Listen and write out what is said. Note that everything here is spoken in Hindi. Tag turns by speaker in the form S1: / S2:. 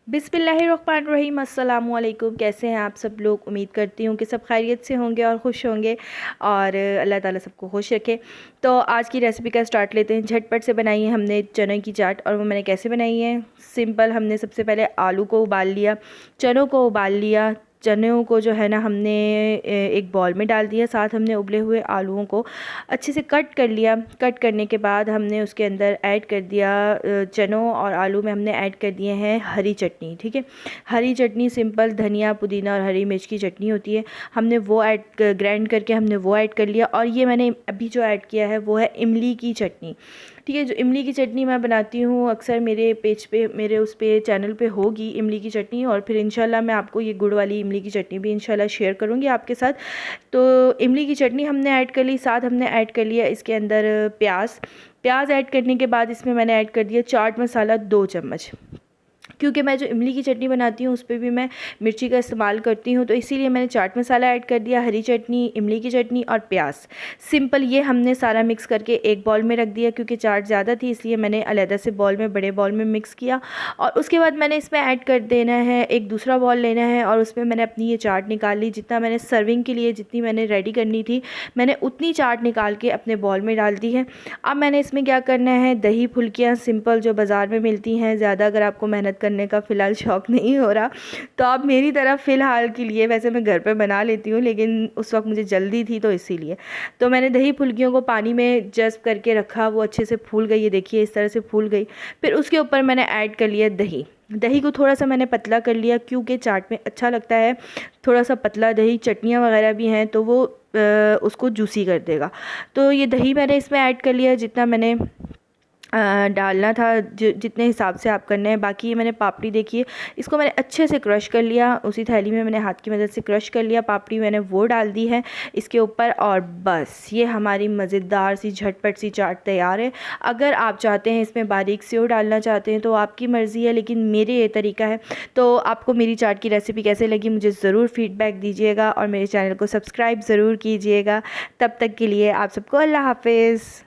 S1: बिस्मिल्लाहिर्रहमानिर्रहीम। अस्सलामुअलैकुम। कैसे हैं आप सब लोग? उम्मीद करती हूँ कि सब खैरियत से होंगे और खुश होंगे और अल्लाह ताला सबको खुश रखे। तो आज की रेसिपी का स्टार्ट लेते हैं। झटपट से बनाई है हमने चने की चाट, और वो मैंने कैसे बनाई है, सिंपल। हमने सबसे पहले आलू को उबाल लिया, चनों को उबाल लिया। चनों को जो है ना हमने एक बॉल में डाल दिया, साथ हमने उबले हुए आलूओं को अच्छे से कट कर लिया। कट करने के बाद हमने उसके अंदर ऐड कर दिया, चनों और आलू में हमने ऐड कर दिए हैं हरी चटनी। ठीक है, हरी चटनी सिंपल धनिया पुदीना और हरी मिर्च की चटनी होती है, हमने वो ऐड ग्राइंड करके हमने वो ऐड कर लिया। और ये मैंने अभी जो ऐड किया है वो है इमली की चटनी। ठीक है, जो इमली की चटनी मैं बनाती हूँ अक्सर मेरे पेज पे, मेरे उस पे चैनल पे होगी इमली की चटनी, और फिर इंशाल्लाह मैं आपको ये गुड़ वाली इमली की चटनी भी इंशाल्लाह शेयर करूँगी आपके साथ। तो इमली की चटनी हमने ऐड कर ली, साथ हमने ऐड कर लिया इसके अंदर प्याज ऐड करने के बाद इसमें मैंने ऐड कर दिया चाट मसाला 2 चम्मच, क्योंकि मैं जो इमली की चटनी बनाती हूँ उस पर भी मैं मिर्ची का इस्तेमाल करती हूँ, तो इसीलिए मैंने चाट मसाला ऐड कर दिया, हरी चटनी, इमली की चटनी और प्याज। सिंपल ये हमने सारा मिक्स करके एक बॉल में रख दिया, क्योंकि चाट ज़्यादा थी इसलिए मैंने अलहदा से बॉल में, बड़े बॉल में मिक्स किया। और उसके बाद मैंने इसमें ऐड कर देना है, एक दूसरा बॉल लेना है और उसमें मैंने अपनी ये चाट निकाल ली। जितना मैंने सर्विंग के लिए, जितनी मैंने रेडी करनी थी, मैंने उतनी चाट निकाल के अपने बॉल में डाल दी है। अब मैंने इसमें क्या करना है, दही फुल्कियाँ सिंपल जो बाज़ार में मिलती हैं, ज़्यादा अगर आपको मेहनत करने का फ़िलहाल शौक़ नहीं हो रहा तो आप मेरी तरफ फ़िलहाल के लिए, वैसे मैं घर पे बना लेती हूँ लेकिन उस वक्त मुझे जल्दी थी तो इसीलिए, तो मैंने दही फुल्कियों को पानी में जज़्ब करके रखा, वो अच्छे से फूल गई, ये देखिए इस तरह से फूल गई। फिर उसके ऊपर मैंने ऐड कर लिया दही। दही को थोड़ा सा मैंने पतला कर लिया, क्योंकि चाट में अच्छा लगता है थोड़ा सा पतला दही, चटनियाँ वगैरह भी हैं तो वो उसको जूसी कर देगा। तो ये दही मैंने इसमें ऐड कर लिया, जितना मैंने डालना था, जितने हिसाब से आप करने हैं। बाकी ये मैंने पापड़ी, देखिए इसको मैंने अच्छे से क्रश कर लिया, उसी थैली में मैंने हाथ की मदद से क्रश कर लिया, पापड़ी मैंने वो डाल दी है इसके ऊपर, और बस ये हमारी मज़ेदार सी झटपट सी चाट तैयार है। अगर आप चाहते हैं इसमें बारीक सेव डालना चाहते हैं तो आपकी मर्ज़ी है, लेकिन मेरे ये तरीका है। तो आपको मेरी चाट की रेसिपी कैसे लगी मुझे ज़रूर फ़ीडबैक दीजिएगा और मेरे चैनल को सब्सक्राइब ज़रूर कीजिएगा। तब तक के लिए आप सबको अल्लाह हाफ़िज़।